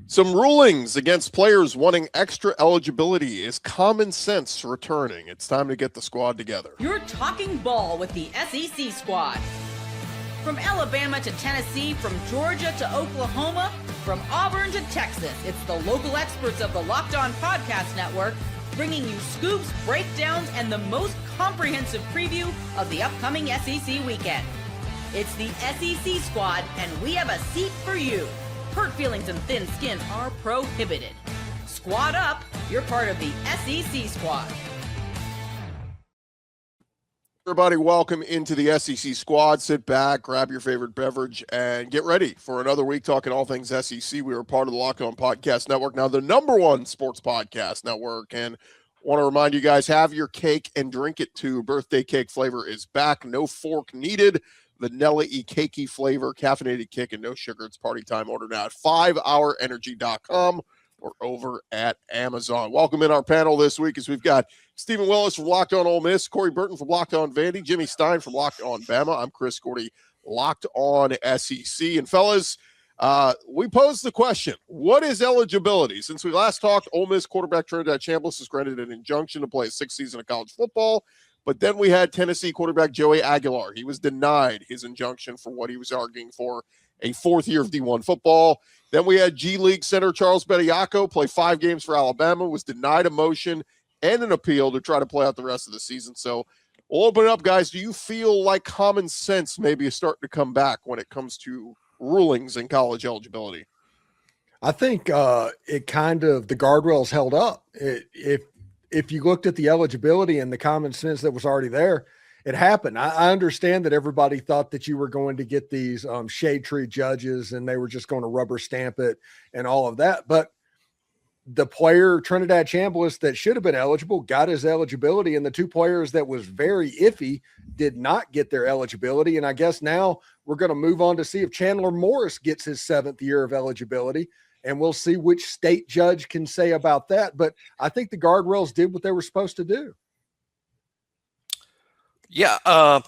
Some rulings against players wanting extra eligibility. Is common sense returning? It's time to get the squad together. You're talking ball with the SEC squad. From Alabama to Tennessee, from Georgia to Oklahoma, from Auburn to Texas, it's the local experts of the Locked On Podcast Network bringing you scoops, breakdowns, and the most comprehensive preview of the upcoming SEC weekend. It's the SEC squad, and we have a seat for you. Hurt feelings and thin skin are prohibited. Squad up, you're part of the SEC squad. Everybody, welcome into the SEC squad. Sit back, grab your favorite beverage, and get ready for another week talking all things SEC. We are part of the Locked On Podcast Network, now the #1 sports podcast network. And want to remind you guys, have your cake and drink it too. Birthday cake flavor is back. No fork needed. Vanilla-y cakey flavor, caffeinated kick, and no sugar. It's party time. Order now at 5hourenergy.com or over at Amazon. Welcome in our panel this week as we've got Stephen Willis from Locked On Ole Miss, Corey Burton from Locked On Vandy, Jimmy Stein from Locked On Bama. I'm Chris Gordy, Locked On SEC. And fellas, we posed the question, what is eligibility? Since we last talked, Ole Miss quarterback Trinidad Chambliss was granted an injunction to play a 6th season of college football. But then we had Tennessee quarterback Joey Aguilar. He was denied his injunction for what he was arguing for, a 4th year of D1 football. Then we had G League center Charles Bediako play 5 games for Alabama, was denied a motion and an appeal to try to play out the rest of the season. So we'll open it up, guys. Do you feel like common sense maybe is starting to come back when it comes to rulings in college eligibility? I think it kind of, the guardrails held up. If you looked at the eligibility and the common sense that was already there, it happened. I understand that everybody thought that you were going to get these shade tree judges and they were just going to rubber stamp it and all of that. But the player, Trinidad Chambliss, that should have been eligible, got his eligibility. And the 2 players that was very iffy did not get their eligibility. And I guess now we're going to move on to see if Chandler Morris gets his 7th year of eligibility. And we'll see which state judge can say about that. But I think the guardrails did what they were supposed to do. Yeah. I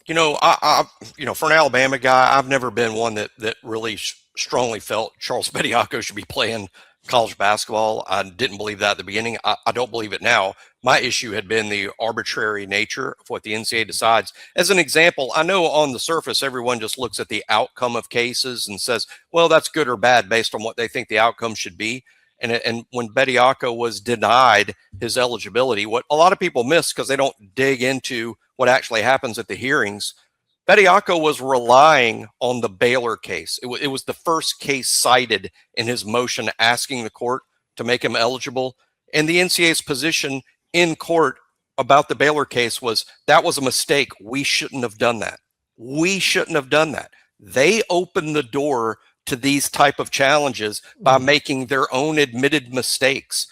for an Alabama guy, I've never been one that really strongly felt Charles Bediako should be playing college basketball. I didn't believe that at the beginning. I don't believe it now. My issue had been the arbitrary nature of what the NCAA decides. As an example, I know on the surface, everyone just looks at the outcome of cases and says, well, that's good or bad based on what they think the outcome should be. And when Bediako was denied his eligibility, what a lot of people miss because they don't dig into what actually happens at the hearings, Bediako was relying on the Baylor case. It was the first case cited in his motion asking the court to make him eligible. And the NCAA's position in court about the Baylor case was that was a mistake. We shouldn't have done that. We shouldn't have done that. They opened the door to these type of challenges by making their own admitted mistakes.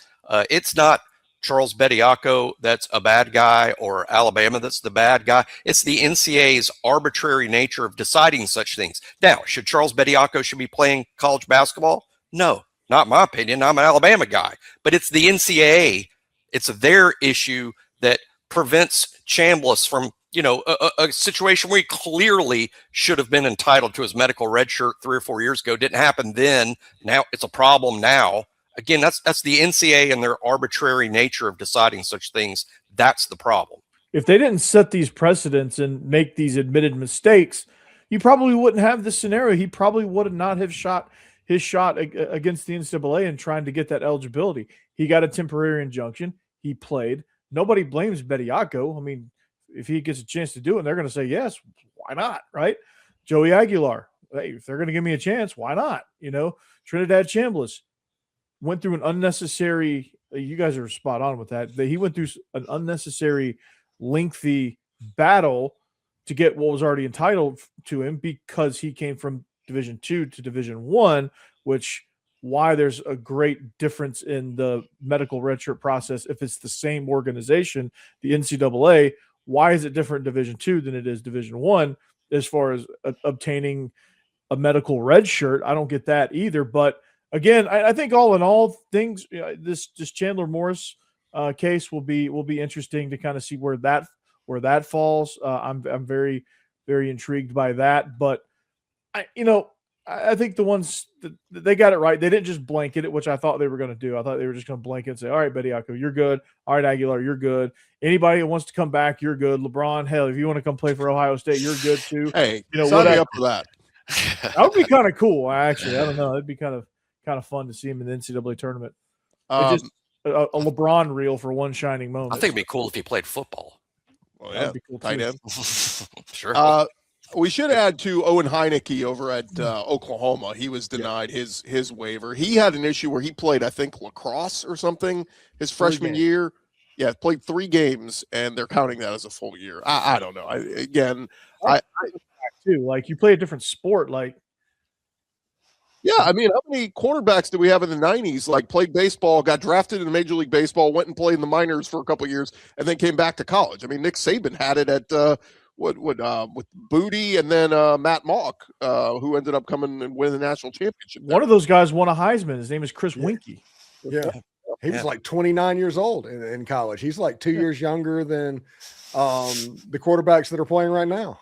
It's not Charles Bediako that's a bad guy or Alabama that's the bad guy. It's the NCAA's arbitrary nature of deciding such things. Now, should Charles Bediako be playing college basketball? No, not my opinion. I'm an Alabama guy. But it's the NCAA. It's their issue that prevents Chambliss from, a situation where he clearly should have been entitled to his medical red shirt 3 or 4 years ago. Didn't happen then. Now it's a problem now. Again, that's the NCAA and their arbitrary nature of deciding such things. That's the problem. If they didn't set these precedents and make these admitted mistakes, you probably wouldn't have this scenario. He probably would not have shot his shot against the NCAA and trying to get that eligibility. He got a temporary injunction. He played. Nobody blames Bediako. I mean, if he gets a chance to do it, they're going to say, yes, why not, right? Joey Aguilar, hey, if they're going to give me a chance, why not? Trinidad Chambliss went through an unnecessary – you guys are spot on with that. He went through an unnecessary, lengthy battle to get what was already entitled to him because he came from Division II to Division I, which why there's a great difference in the medical redshirt process. If it's the same organization, the NCAA, why is it different in Division II than it is Division I as far as obtaining a medical redshirt? I don't get that either, but – again, I think all in all, things this Chandler Morris case will be interesting to kind of see where that falls. I'm very, very intrigued by that. But I think the ones that they got it right. They didn't just blanket it, which I thought they were going to do. I thought they were just going to blanket and say, all right, Bediako, you're good. All right, Aguilar, you're good. Anybody that wants to come back, you're good. LeBron, hell, if you want to come play for Ohio State, you're good too. Hey, you know, sign me up for that. That would be kind of cool, actually. I don't know. It'd be kind of fun to see him in the NCAA tournament. Just a LeBron reel for one shining moment. I think it'd be cool if he played football. Well, yeah, be cool tight too. end. Sure. We should add to Owen Heineke over at Oklahoma. He was denied his waiver. He had an issue where he played, I think, lacrosse or something his freshman year. Yeah, played 3 games, and they're counting that as a full year. I don't know. I too. Like, you play a different sport, like. Yeah, I mean, how many quarterbacks did we have in the 90s? Like, played baseball, got drafted in Major League Baseball, went and played in the minors for a couple of years, and then came back to college. I mean, Nick Saban had it at with Booty and then Matt Mock, who ended up coming and winning the national championship. One of those guys won a Heisman. His name is Chris Winkie. Yeah. He was like 29 years old in college. He's like 2 years younger than the quarterbacks that are playing right now.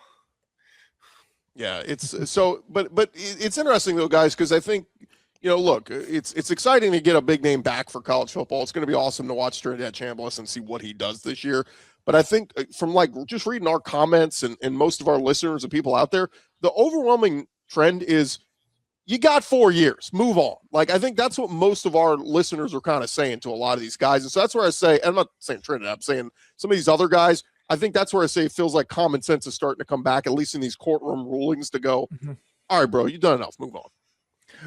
Yeah, it's so, but it's interesting though, guys, because I think, look, it's exciting to get a big name back for college football. It's going to be awesome to watch Trinidad Chambliss and see what he does this year. But I think from like just reading our comments and most of our listeners and people out there, the overwhelming trend is you got 4 years, move on. Like, I think that's what most of our listeners are kind of saying to a lot of these guys. And so that's where I say, and I'm not saying Trinidad, I'm saying some of these other guys, I think that's where I say it feels like common sense is starting to come back, at least in these courtroom rulings, to go, all right, bro, you've done enough, move on.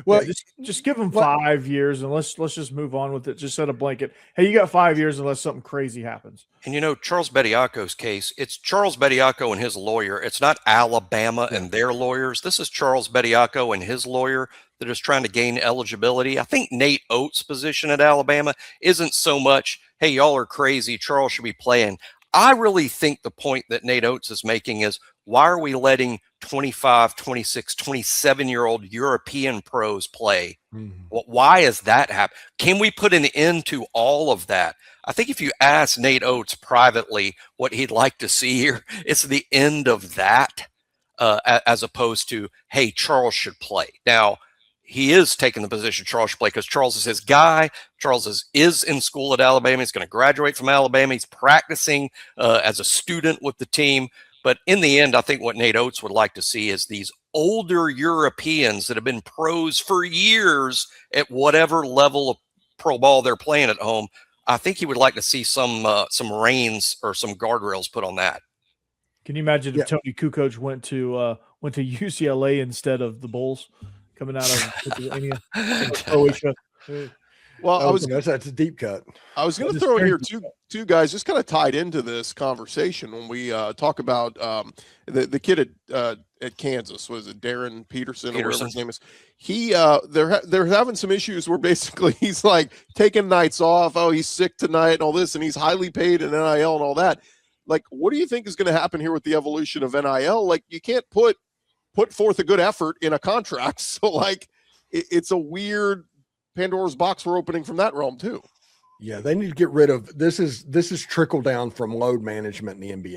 Well, just give them 5 years and let's just move on with it. Just set a blanket. Hey, you got 5 years unless something crazy happens. And Charles Bediako's case, it's Charles Bediako and his lawyer. It's not Alabama and their lawyers. This is Charles Bediako and his lawyer that is trying to gain eligibility. I think Nate Oates' position at Alabama isn't so much, hey, y'all are crazy, Charles should be playing. I really think the point that Nate Oates is making is, why are we letting 25, 26, 27-year-old European pros play? Well, why is that happening? Can we put an end to all of that? I think if you ask Nate Oates privately what he'd like to see here, it's the end of that, as opposed to, hey, Charles should play. Now, he is taking the position Charles should play because Charles is his guy. Charles is in school at Alabama. He's going to graduate from Alabama. He's practicing as a student with the team. But in the end, I think what Nate Oates would like to see is these older Europeans that have been pros for years at whatever level of pro ball they're playing at home. I think he would like to see some reins or some guardrails put on that. Can you imagine if Tony Kukoc went to UCLA instead of the Bulls coming out of Lithuania, Croatia? Well, that's a deep cut. I was going to throw in here two guys just kind of tied into this conversation when we talk about the kid at Kansas. Was it Darren Peterson or whatever his name is? He they're having some issues where basically he's like taking nights off. Oh, he's sick tonight and all this, and he's highly paid in NIL and all that. Like, what do you think is going to happen here with the evolution of NIL? Like, you can't put forth a good effort in a contract, so like it's a weird Pandora's box we're opening from that realm too. Yeah, they need to get rid of this. Is trickle down from load management in the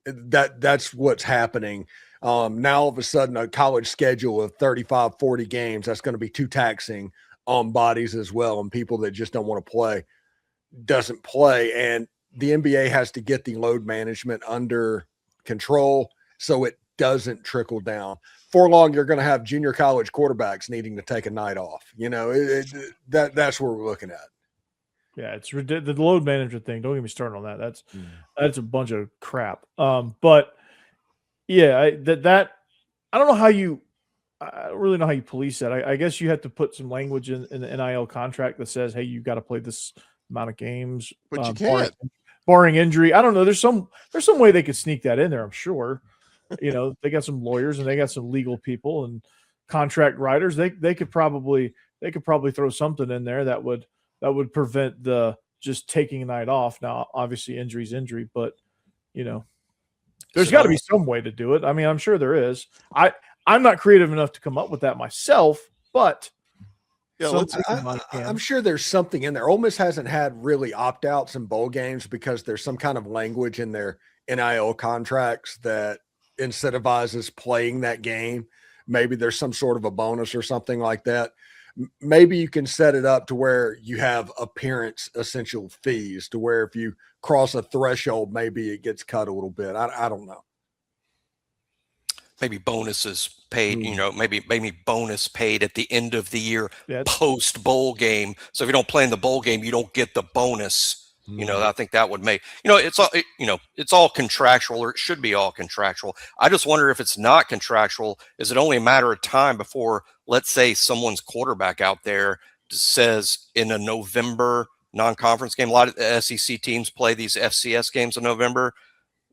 NBA. That's what's happening. Now all of a sudden a college schedule of 35, 40 games, that's going to be too taxing on bodies as well. And people that just don't want to play doesn't play. And the NBA has to get the load management under control so it doesn't trickle down. For long, you're going to have junior college quarterbacks needing to take a night off. That's what we're looking at. Yeah, it's the load management thing. Don't get me started on that. That's a bunch of crap. But yeah, I don't know how I don't really know how you police that. I guess you have to put some language in the NIL contract that says, hey, you got to play this amount of games. But you can't. Barring injury. I don't know. There's some way they could sneak that in there, I'm sure. They got some lawyers and they got some legal people and contract writers. They could probably throw something in there that would prevent the just taking a night off. Now, obviously, injury's injury, but there's got to be some way to do it. I mean, I'm sure there is. I'm not creative enough to come up with that myself, but I'm sure there's something in there. Ole Miss hasn't had really opt-outs in bowl games because there's some kind of language in their NIL contracts that incentivizes playing that game. maybe there's some sort of a bonus or something like that. Maybe you can set it up to where you have appearance essential fees to where if you cross a threshold, maybe it gets cut a little bit. I don't know. Maybe bonuses paid, maybe bonus paid at the end of the year, post bowl game. So if you don't play in the bowl game, you don't get the bonus. I think that would make, it's all contractual, or it should be all contractual. I just wonder if it's not contractual, is it only a matter of time before, let's say, someone's quarterback out there says in a November non-conference game, a lot of SEC teams play these FCS games in November.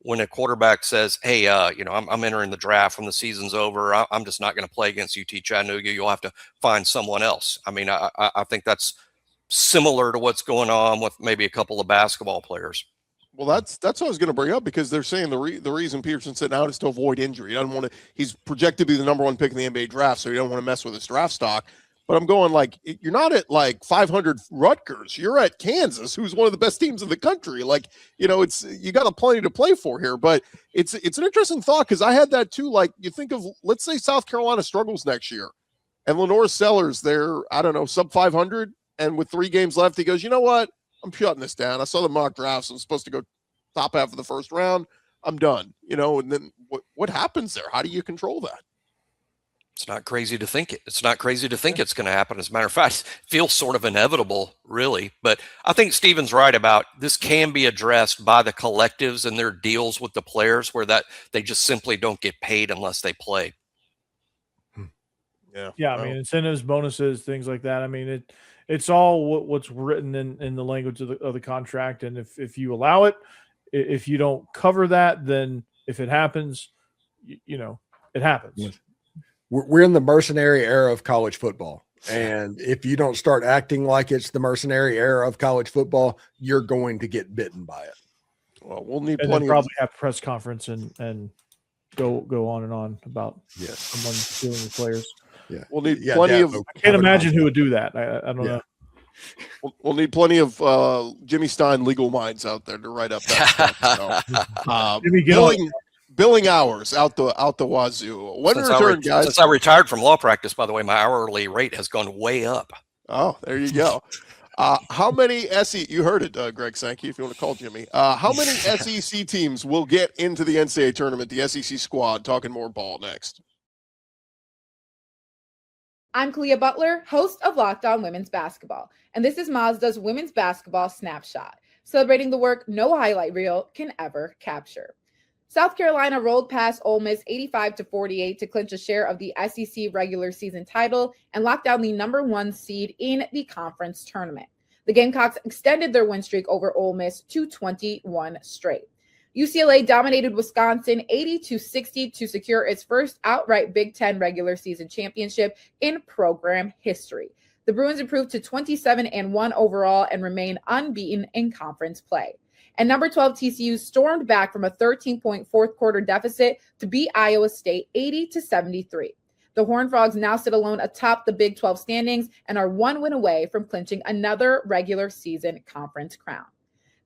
When a quarterback says, hey, I'm entering the draft when the season's over, I'm just not going to play against UT Chattanooga. You'll have to find someone else. I mean, I think that's similar to what's going on with maybe a couple of basketball players. Well, that's what I was going to bring up, because they're saying the reason Peterson's sitting out is to avoid injury. He doesn't want to. He's projected to be the number one pick in the NBA draft, so he don't want to mess with his draft stock. But I'm going, like, you're not at like 500 Rutgers. You're at Kansas, who's one of the best teams in the country. Like, it's, you got plenty to play for here. But it's an interesting thought, because I had that too. Like, you think of, let's say South Carolina struggles next year, and Lenore Sellers, they're, I don't know, sub 500, and with 3 games left, he goes, you know what? I'm shutting this down. I saw the mock drafts. I'm supposed to go top half of the first round. I'm done. And then what happens there? How do you control that? It's not crazy to think it. It's not crazy to think it's going to happen. As a matter of fact, it feels sort of inevitable, really. But I think Steven's right about this can be addressed by the collectives and their deals with the players, where that they just simply don't get paid unless they play. Yeah. I mean, incentives, bonuses, things like that. I mean, it's all what's written in the language of the contract. And if you allow it, if you don't cover that, then if it happens, it happens. Yes. We're in the mercenary era of college football. And if you don't start acting like it's the mercenary era of college football, you're going to get bitten by it. Well, we'll need plenty. Probably have a press conference and go on and on about someone stealing the players. Yeah, we'll need plenty of. I can't imagine who would do that. I don't know. We'll need plenty of Jimmy Stein legal minds out there to write up that stuff. So, billing hours out the wazoo. When return, guys? Since I retired from law practice, by the way, my hourly rate has gone way up. Oh, there you go. How many you heard it, Greg Sankey, if you want to call Jimmy. How many SEC teams will get into the NCAA tournament, the SEC squad? Talking more ball next. I'm Kalia Butler, host of Locked On Women's Basketball, and this is Mazda's Women's Basketball Snapshot, celebrating the work no highlight reel can ever capture. South Carolina rolled past Ole Miss 85-48 to clinch a share of the SEC regular season title and lock down the number 1 seed in the conference tournament. The Gamecocks extended their win streak over Ole Miss to 21 straight. UCLA dominated Wisconsin 80-60 to secure its first outright Big Ten regular season championship in program history. The Bruins improved to 27-1 overall and remain unbeaten in conference play. And number 12 TCU stormed back from a 13-point fourth quarter deficit to beat Iowa State 80-73. The Horned Frogs now sit alone atop the Big 12 standings and are 1 win away from clinching another regular season conference crown.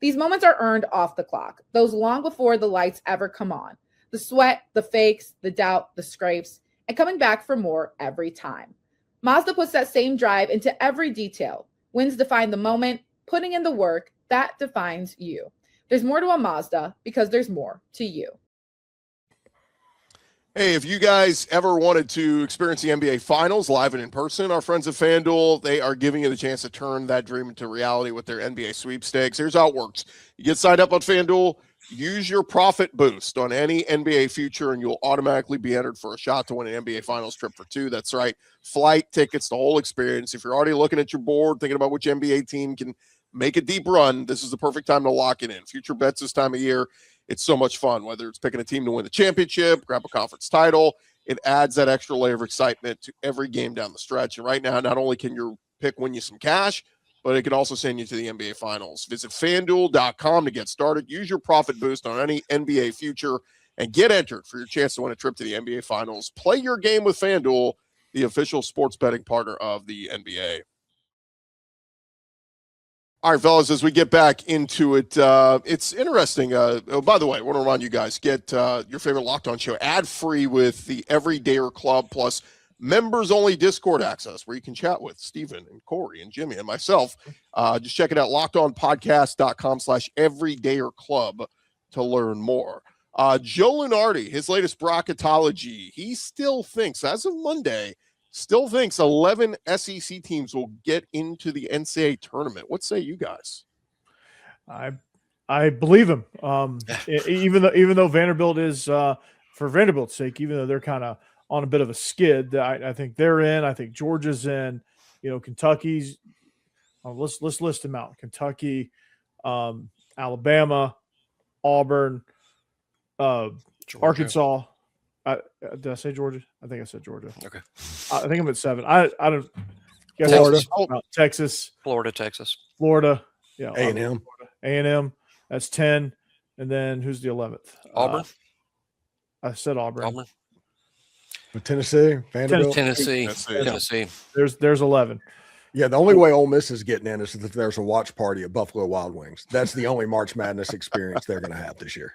These moments are earned off the clock, those long before the lights ever come on. The sweat, the fakes, the doubt, the scrapes, and coming back for more every time. Mazda puts that same drive into every detail. Wins define the moment, putting in the work, that defines you. There's more to a Mazda because there's more to you. Hey, if you guys ever wanted to experience the NBA Finals live and in person, our friends at FanDuel, they are giving you the chance to turn that dream into reality with their NBA sweepstakes. Here's how it works. You get signed up on FanDuel, use your profit boost on any NBA future, and you'll automatically be entered for a shot to win an NBA Finals trip for 2. That's right. Flight tickets, the whole experience. If you're already looking at your board, thinking about which NBA team can make a deep run, this is the perfect time to lock it in. Future bets this time of year. It's so much fun, whether it's picking a team to win the championship, grab a conference title. It adds that extra layer of excitement to every game down the stretch. And right now, not only can your pick win you some cash, but it can also send you to the NBA Finals. Visit FanDuel.com to get started. Use your profit boost on any NBA future and get entered for your chance to win a trip to the NBA Finals. Play your game with FanDuel, the official sports betting partner of the NBA. All right, fellas, as we get back into it, it's interesting. Oh, by the way, I want to remind you guys, get your favorite Locked On show ad-free with the Everydayer Club, plus members-only Discord access, where you can chat with Steven and Corey and Jimmy and myself. Just check it out, lockedonpodcast.com/Everydayer Club to learn more. Joe Lunardi, his latest bracketology, he still thinks, as of Monday, 11 SEC teams will get into the NCAA tournament. What say you guys? I believe him. Even though Vanderbilt is, for Vanderbilt's sake, even though they're kind of on a bit of a skid, I think they're in. I think Georgia's in. Kentucky's. Let's list them out: Kentucky, Alabama, Auburn, Arkansas. Did I say Georgia? I think I said Georgia. Okay. I think I'm at 7. I don't. Guess Florida. Texas. Florida. Yeah. A&M. A&M. That's 10. And then who's the 11th? Auburn. I said Auburn. Tennessee. Vanderbilt. Tennessee. There's 11. Yeah, the only way Ole Miss is getting in is if there's a watch party at Buffalo Wild Wings. That's the only March Madness experience they're going to have this year.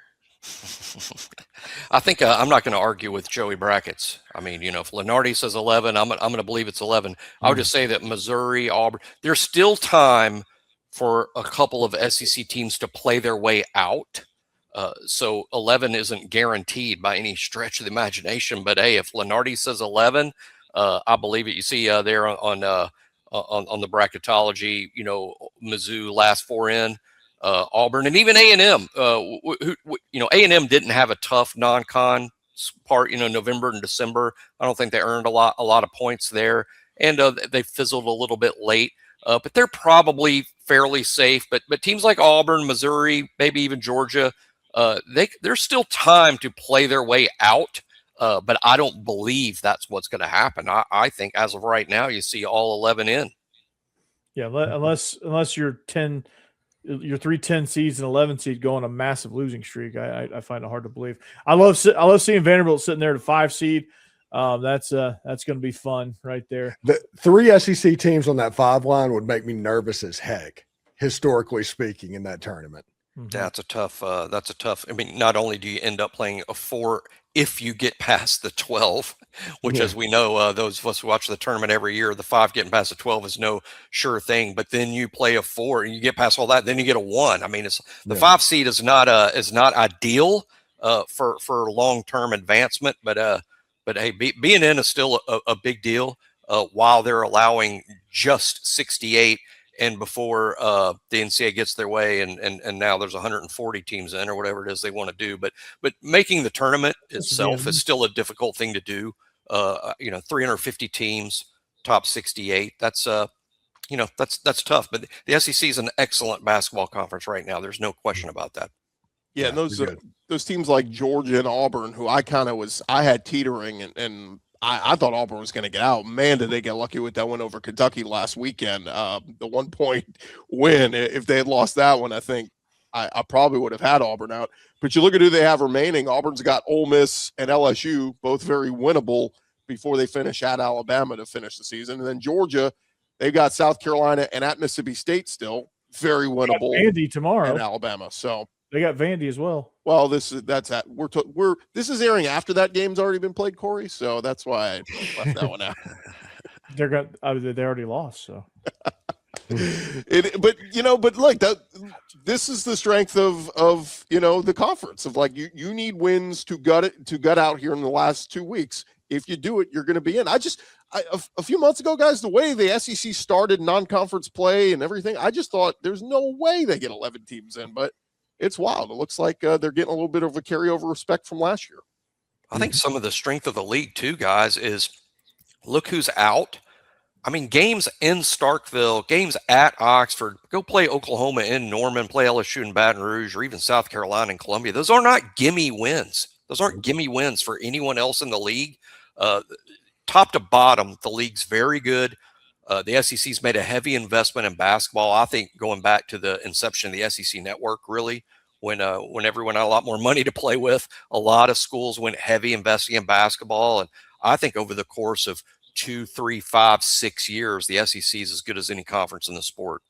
I think I'm not going to argue with Joey brackets. I mean, if Lunardi says 11, I'm going to believe it's 11. I would just say that Missouri, Auburn, there's still time for a couple of SEC teams to play their way out. So 11 isn't guaranteed by any stretch of the imagination. But hey, if Lunardi says 11, I believe it. You see there on the bracketology, Mizzou last 4 in. Auburn and even A&M, A&M didn't have a tough non-con part, November and December. I don't think they earned a lot of points there, and they fizzled a little bit late. But they're probably fairly safe. But teams like Auburn, Missouri, maybe even Georgia, there's still time to play their way out. But I don't believe that's what's going to happen. I think as of right now, you see all 11 in. Yeah, unless you're 10. Your 3-10 seeds and 11 seed go on a massive losing streak. I find it hard to believe. I love seeing Vanderbilt sitting there at a 5 seed. That's going to be fun right there. The 3 SEC teams on that 5 line would make me nervous as heck, historically speaking, in that tournament. That's a tough. I mean, not only do you end up playing a 4 if you get past the 12, which, as we know, those of us who watch the tournament every year, the 5 getting past the 12 is no sure thing. But then you play a 4 and you get past all that, then you get a 1. I mean, the 5 seed is not ideal for long-term advancement. But hey, being in is still a big deal. While they're allowing just 68. And before the NCAA gets their way, and now there's 140 teams in or whatever it is they want to do, but making the tournament itself is still a difficult thing to do. 350 teams, top 68. That's that's tough. But the SEC is an excellent basketball conference right now. There's no question about that. Yeah, and those teams like Georgia and Auburn, who I had teetering, and I thought Auburn was going to get out. Man, did they get lucky with that win over Kentucky last weekend. The 1-point win. If they had lost that one, I think I probably would have had Auburn out. But you look at who they have remaining. Auburn's got Ole Miss and LSU, both very winnable before they finish at Alabama to finish the season. And then Georgia, they've got South Carolina and at Mississippi State still very winnable. Vandy tomorrow. And Alabama. So they got Vandy as well. Well, this is airing after that game's already been played, Corey. So that's why I left that one out. They already lost. So, but look, this is the strength of the conference of like you need wins to gut out here in the last 2 weeks. If you do it, you're going to be in. A few months ago, guys, the way the SEC started non-conference play and everything, I just thought there's no way they get 11 teams in, but it's wild. It looks like they're getting a little bit of a carryover respect from last year. I think some of the strength of the league too, guys, is look who's out. I mean, games in Starkville, games at Oxford, go play Oklahoma in Norman, play LSU in Baton Rouge, or even South Carolina and Columbia. Those are not gimme wins. Those aren't gimme wins for anyone else in the league. Top to bottom, the league's very good. The SEC's made a heavy investment in basketball. I think going back to the inception of the SEC network, really, when everyone had a lot more money to play with, a lot of schools went heavy investing in basketball. And I think over the course of 2, 3, 5, 6 years, the SEC is as good as any conference in the sport.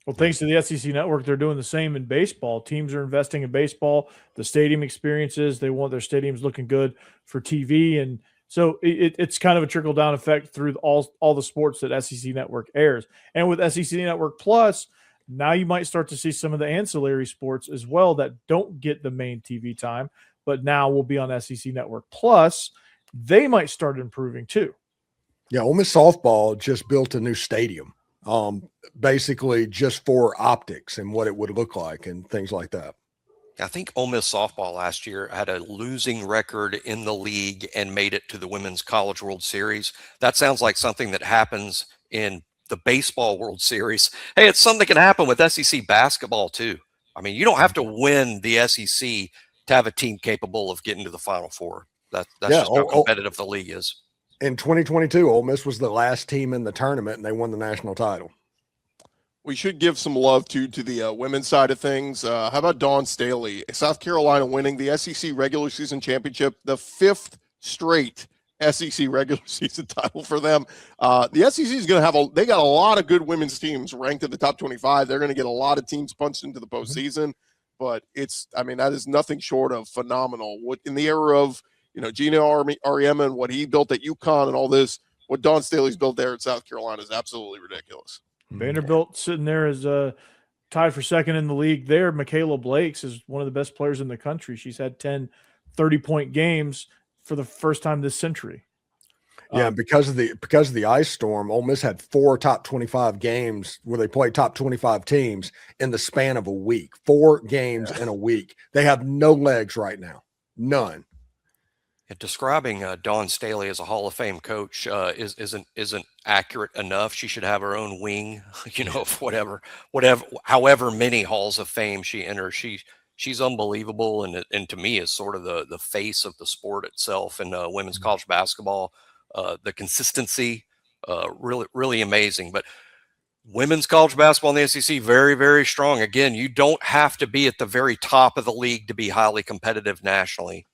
Well, thanks to the SEC network, they're doing the same in baseball. Teams are investing in baseball, the stadium experiences. They want their stadiums looking good for TV. And so it's kind of a trickle-down effect through all the sports that SEC network airs. And with SEC network plus, now you might start to see some of the ancillary sports as well that don't get the main TV time, but now will be on SEC network plus. They might start improving too. Yeah, Ole Miss softball just built a new stadium. Basically just for optics and what it would look like and things like that. I think Ole Miss softball last year had a losing record in the league and made it to the Women's College World Series. That sounds like something that happens in the baseball World Series. Hey, it's something that can happen with SEC basketball too. I mean, you don't have to win the SEC to have a team capable of getting to the Final Four. That's just how competitive the league is. In 2022, Ole Miss was the last team in the tournament, and they won the national title. We should give some love to the women's side of things. How about Dawn Staley? South Carolina winning the SEC regular season championship, the 5th straight SEC regular season title for them. The SEC is going to have they got a lot of good women's teams ranked in the top 25. They're going to get a lot of teams punched into the postseason, but that is nothing short of phenomenal. What in the era of Gino Auriemma and what he built at UConn and all this, what Dawn Staley's built there at South Carolina is absolutely ridiculous. Vanderbilt sitting there as tied for second in the league there. Michaela Blakes is one of the best players in the country. She's had 10 30-point games for the first time this century. Yeah, because of the ice storm, Ole Miss had 4 top 25 games where they played top 25 teams in the span of a week. 4 games in a week. They have no legs right now. None. Describing Dawn Staley as a Hall of Fame coach isn't accurate enough. She should have her own wing, of however many halls of fame she enters. She's unbelievable, and to me is sort of the face of the sport itself and women's college basketball. The consistency, really amazing. But women's college basketball in the SEC, very, very strong. Again, you don't have to be at the very top of the league to be highly competitive nationally.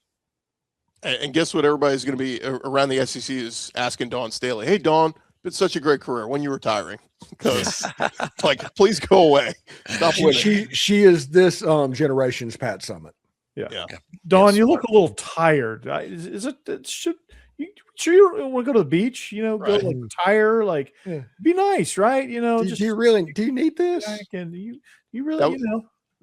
And guess what? Everybody's going to be around the SEC is asking Dawn Staley, "Hey, Dawn, it's such a great career. When are you retiring? Because, please go away. Stop winning." She is this generation's Pat Summitt. Yeah. Dawn, you look a little tired. Is it? Should you sure you don't want to go to the beach? Go retire. Be nice, right? Do you need this? And you really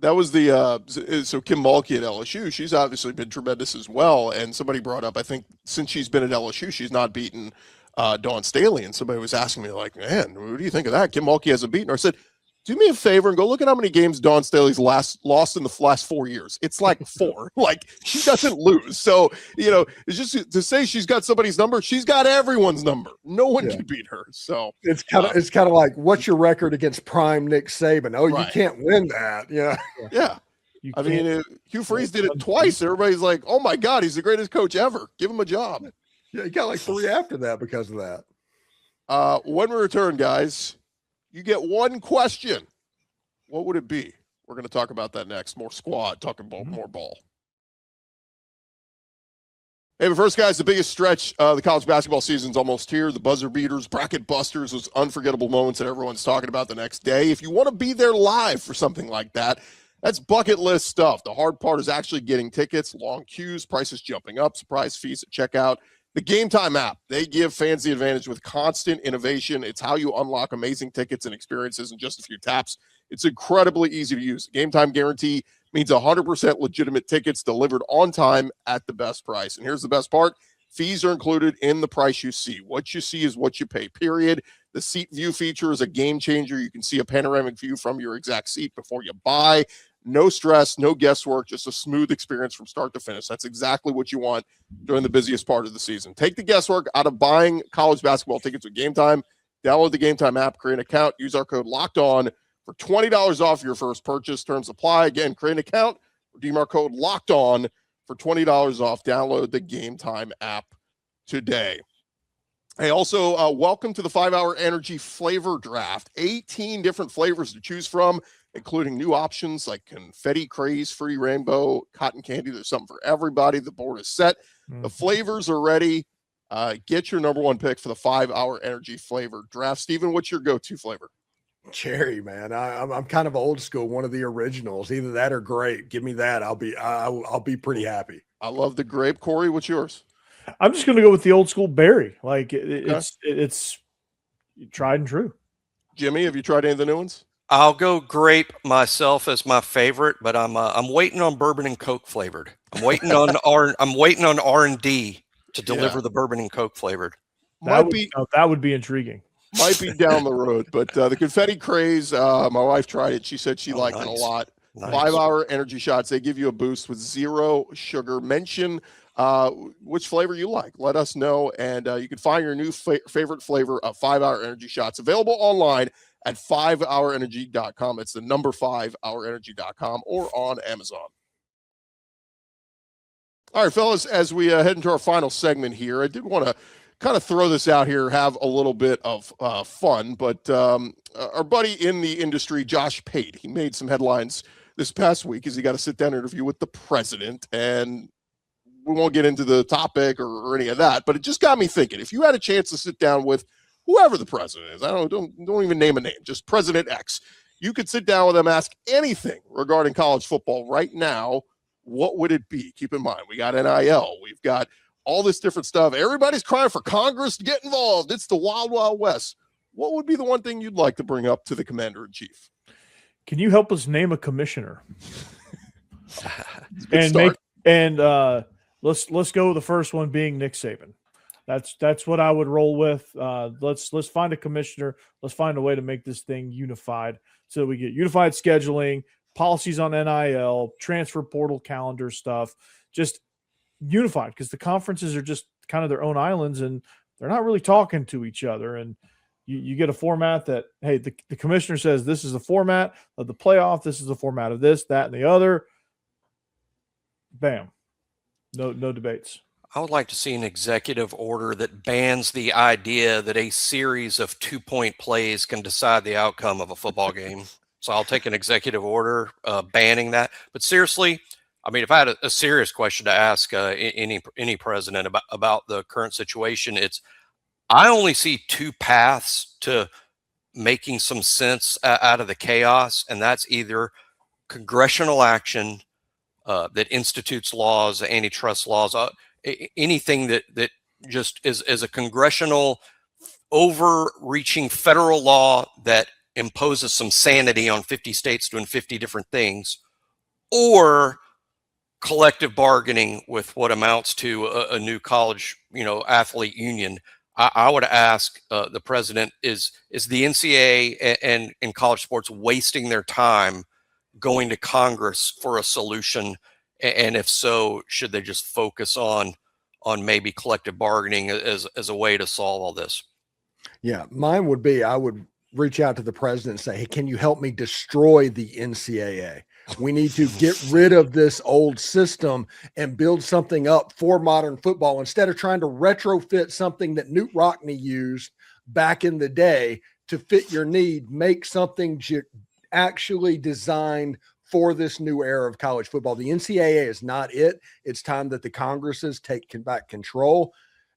That was so Kim Mulkey at LSU. She's obviously been tremendous as well. And somebody brought up, I think since she's been at LSU, she's not beaten Dawn Staley. And somebody was asking me man, what do you think of that? Kim Mulkey hasn't beaten her. I said, do me a favor and go look at how many games Dawn Staley's lost in the last 4 years. It's 4. She doesn't lose. So, it's just to say she's got somebody's number. She's got everyone's number. No one can beat her. So it's kind of like, what's your record against prime Nick Saban? Oh, right. You can't win that. Yeah. Yeah. Hugh Freeze did it twice. Everybody's like, oh my God, he's the greatest coach ever. Give him a job. Yeah. He got 3 after that because of that. When we return, guys, you get one question. What would it be? We're going to talk about that next. More squad, talking about more ball. Hey, but first, guys, the biggest stretch the college basketball season's almost here. The buzzer beaters, bracket busters, those unforgettable moments that everyone's talking about the next day. If you want to be there live for something like that, that's bucket list stuff. The hard part is actually getting tickets, long queues, prices jumping up, surprise fees at checkout. The Game Time app, they give fans the advantage with constant innovation. It's how you unlock amazing tickets and experiences in just a few taps. It's incredibly easy to use. Game Time guarantee means 100% legitimate tickets delivered on time at the best price. And here's the best part. Fees are included in the price you see. What you see is what you pay, period. The seat view feature is a game changer. You can see a panoramic view from your exact seat before you buy. No stress, no guesswork, just a smooth experience from start to finish. That's exactly what you want during the busiest part of the season. Take the guesswork out of buying college basketball tickets with Game Time. Download the Game Time app, create an account, use our code LOCKEDON for $20 off your first purchase. Terms apply. Again, create an account, redeem our code LOCKEDON for $20 off. Download the Game Time app today. Hey, also, welcome to the 5-Hour Energy Flavor Draft. 18 different flavors to choose from, including new options like confetti, craze, free rainbow, cotton candy. There's something for everybody. The board is set. The flavors are ready. Get your number one pick for the 5-Hour Energy Flavor Draft. Steven, what's your go-to flavor? Cherry, man. I'm kind of old school, one of the originals. Either that or grape. Give me that. I'll be pretty happy. I love the grape. Corey, what's yours? I'm just going to go with the old school berry. Like it's tried and true. Jimmy, have you tried any of the new ones? I'll go grape myself as my favorite, but I'm waiting on bourbon and Coke flavored. I'm waiting on R&D to deliver the bourbon and Coke flavored. That would be intriguing. Might be down the road, but the confetti craze, my wife tried it. She said she liked it a lot. Nice. 5-hour energy shots. They give you a boost with 0 sugar. Mention which flavor you like. Let us know, and you can find your new favorite flavor of 5-hour energy shots available online at 5hourenergy.com. It's the number 5hourenergy.com or on Amazon. All right, fellas, as we head into our final segment here, I did want to kind of throw this out here, have a little bit of fun, but our buddy in the industry, Josh Pate, he made some headlines this past week as he got a sit-down interview with the president, and we won't get into the topic or any of that, but it just got me thinking, if you had a chance to sit down with whoever the president is, don't even name a name, just President X, you could sit down with them, ask anything regarding college football right now, what would it be? Keep in mind, we got NIL, we've got all this different stuff. Everybody's crying for Congress to get involved. It's the wild, wild west. What would be the one thing you'd like to bring up to the commander-in-chief? Can you help us name a commissioner? Let's go with the first one being Nick Saban. That's what I would roll with. Let's find a commissioner. Let's find a way to make this thing unified so that we get unified scheduling, policies on NIL, transfer portal calendar stuff, just unified, because the conferences are just kind of their own islands and they're not really talking to each other. And you get a format that, hey, the commissioner says this is the format of the playoff, this is the format of this, that, and the other. Bam. No debates. I would like to see an executive order that bans the idea that a series of 2-point plays can decide the outcome of a football game. So I'll take an executive order banning that. But seriously, I mean, if I had a serious question to ask any president about the current situation, I only see 2 paths to making some sense out of the chaos, and that's either congressional action that institutes laws, antitrust laws, anything that just is a congressional overreaching federal law that imposes some sanity on 50 states doing 50 different things, or collective bargaining with what amounts to a new college, athlete union. I would ask the president, is the NCAA and college sports wasting their time going to Congress for a solution? And if so, should they just focus on maybe collective bargaining as a way to solve all this? Yeah, mine would be, I would reach out to the president and say, hey, can you help me destroy the NCAA? We need to get rid of this old system and build something up for modern football instead of trying to retrofit something that Newt Rockne used back in the day to fit your need. Make something actually designed for this new era of college football. The NCAA is not it. It's time that the Congresses take back control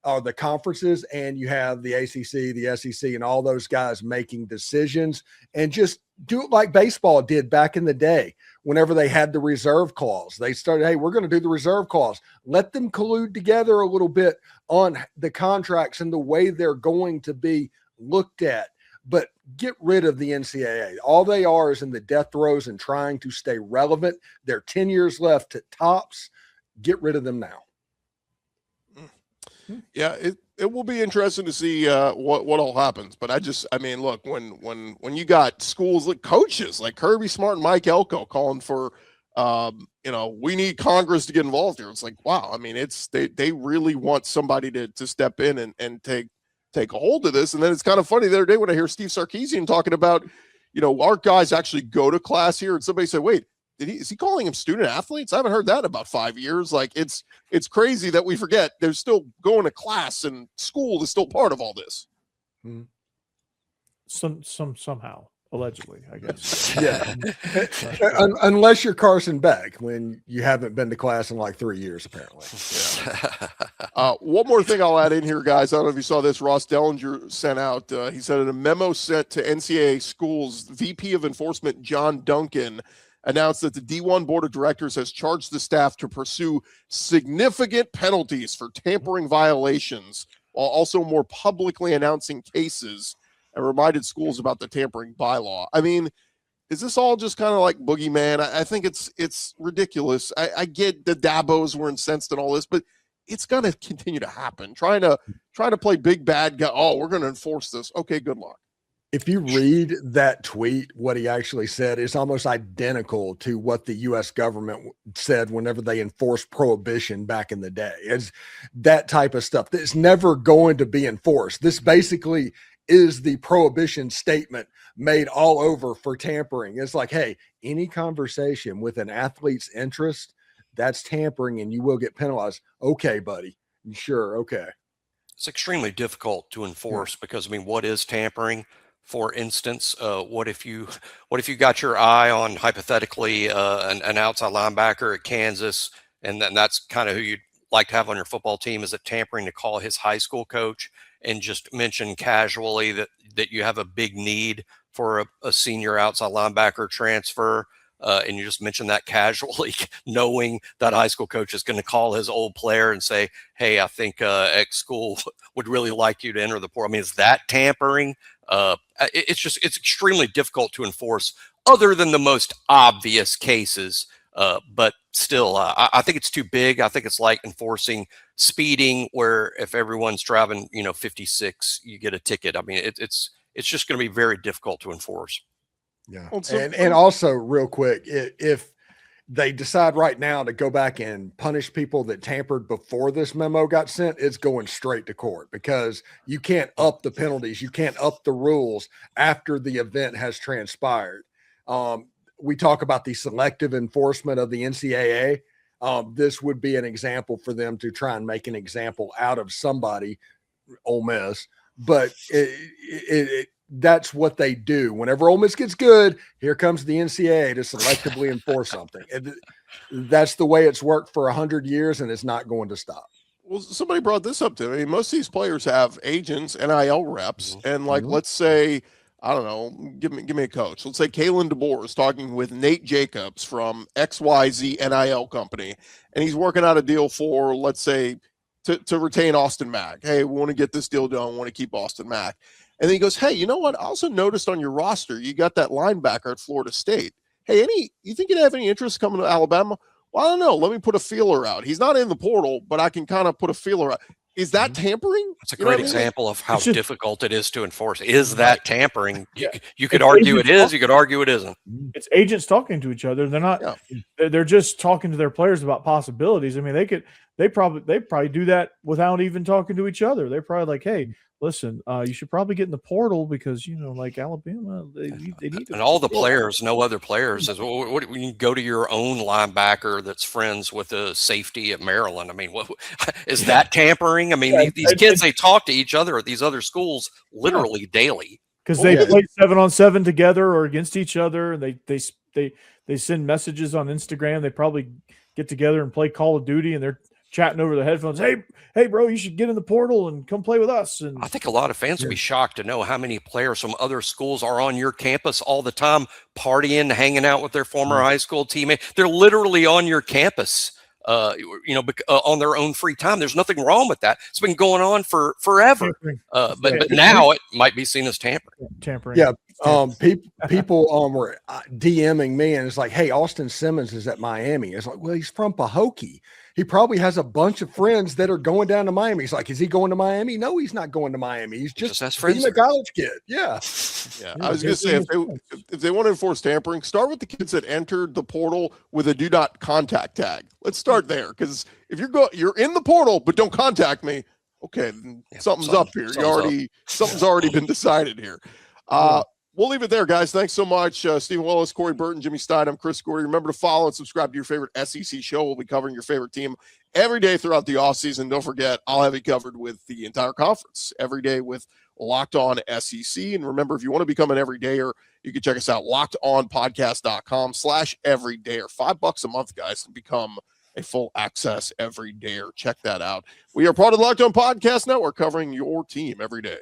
of the conferences, and you have the ACC, the SEC, and all those guys making decisions, and just do it like baseball did back in the day. Whenever they had the reserve clause, they started, hey, we're going to do the reserve clause. Let them collude together a little bit on the contracts and the way they're going to be looked at, but get rid of the NCAA. All they are is in the death throes and trying to stay relevant. They're 10 years left at tops. Get rid of them now. Yeah, it will be interesting to see what all happens. But I mean, look, when you got schools like coaches like Kirby Smart and Mike Elko calling for, we need Congress to get involved here. It's like, wow. I mean, they really want somebody to step in and take a hold of this. And then it's kind of funny the other day when I hear Steve Sarkisian talking about, our guys actually go to class here, and somebody said, wait, is he calling them student athletes? I haven't heard that in about 5 years. Like, it's crazy that we forget they're still going to class, and school is still part of all this. Somehow, allegedly, I guess. Yeah. Unless you're Carson Beck, when you haven't been to class in like 3 years, apparently. Yeah. One more thing I'll add in here, guys. I don't know if you saw this. Ross Dellinger sent out, he said in a memo sent to NCAA schools, VP of Enforcement John Duncan announced that the D1 Board of Directors has charged the staff to pursue significant penalties for tampering violations while also more publicly announcing cases and reminded schools about the tampering bylaw. I mean, is this all just kind of like boogeyman? I think it's ridiculous. I get the Dabos were incensed and all this, but it's going to continue to happen. Trying to play big bad guy. Oh, we're going to enforce this. Okay, good luck. If you read that tweet, what he actually said is almost identical to what the U.S. government said whenever they enforced prohibition back in the day. It's that type of stuff that's never going to be enforced. This basically is the prohibition statement made all over for tampering. It's like, hey, any conversation with an athlete's interest, that's tampering and you will get penalized. Okay, buddy. Sure. Okay. It's extremely difficult to enforce because, I mean, what is tampering? For instance, what if you got your eye on hypothetically an outside linebacker at Kansas, and then that's kind of who you'd like to have on your football team? Is it tampering to call his high school coach and just mention casually that you have a big need for a senior outside linebacker transfer, and you just mention that casually, knowing that high school coach is going to call his old player and say, "Hey, I think X school would really like you to enter the portal." I mean, is that tampering? It's extremely difficult to enforce other than the most obvious cases. But still, I think it's too big. I think it's like enforcing speeding, where if everyone's driving, 56, you get a ticket. I mean, it's just going to be very difficult to enforce. Yeah. And also real quick, if they decide right now to go back and punish people that tampered before this memo got sent, it's going straight to court because you can't up the penalties. You can't up the rules after the event has transpired. We talk about the selective enforcement of the NCAA. This would be an example for them to try and make an example out of somebody, Ole Miss, but that's what they do. Whenever Ole Miss gets good, here comes the NCAA to selectively enforce something. That's the way it's worked for 100 years, and it's not going to stop. Well, somebody brought this up to me. Most of these players have agents, NIL reps, and let's say, I don't know, give me a coach. Let's say Kalen DeBoer is talking with Nate Jacobs from XYZ NIL company, and he's working out a deal for, let's say, to retain Austin Mack. Hey, we want to get this deal done. We want to keep Austin Mack. And then he goes, hey, you know what? I also noticed on your roster, you got that linebacker at Florida State. Hey, you think you'd have any interest coming to Alabama? Well, I don't know. Let me put a feeler out. He's not in the portal, but I can kind of put a feeler out. Is that tampering? That's a great example of how difficult it is to enforce. Is that tampering? You could argue it is. You could argue it isn't. It's agents talking to each other. They're not. Yeah. They're just talking to their players about possibilities. I mean, they probably do that without even talking to each other. They're probably like, hey, listen, you should probably get in the portal because, like Alabama, they need to. And all the players, no other players. What when you go to your own linebacker that's friends with a safety at Maryland? I mean, what is that tampering? I mean, these kids, they talk to each other at these other schools literally daily. Because they play 7-on-7 together or against each other, and they send messages on Instagram. They probably get together and play Call of Duty, and they're chatting over the headphones. Hey, bro, you should get in the portal and come play with us. And I think a lot of fans would be shocked to know how many players from other schools are on your campus all the time, partying, hanging out with their former high school teammates. They're literally on your campus, on their own free time. There's nothing wrong with that. It's been going on for forever. But now it might be seen as tampering. Yeah. People were DMing me, and it's like, hey, Austin Simmons is at Miami. It's like, well, he's from Pahokee. He probably has a bunch of friends that are going down to Miami. He's like, is he going to Miami? No, he's not going to Miami. He's just being a college kid. Yeah. I was going to say, if they want to enforce tampering, start with the kids that entered the portal with a do not contact tag. Let's start there, because if you're in the portal but don't contact me, okay, something's up here. Something's already been decided here. We'll leave it there, guys. Thanks so much. Stephen Willis, Corey Burton, Jimmy Stein. I'm Chris Gordy. Remember to follow and subscribe to your favorite SEC show. We'll be covering your favorite team every day throughout the offseason. Don't forget, I'll have you covered with the entire conference every day with Locked On SEC. And remember, if you want to become an everydayer, you can check us out, lockedonpodcast.com/everydayer. $5 a month, guys, to become a full access every day. Check that out. We are part of the Locked On Podcast Network, covering your team every day.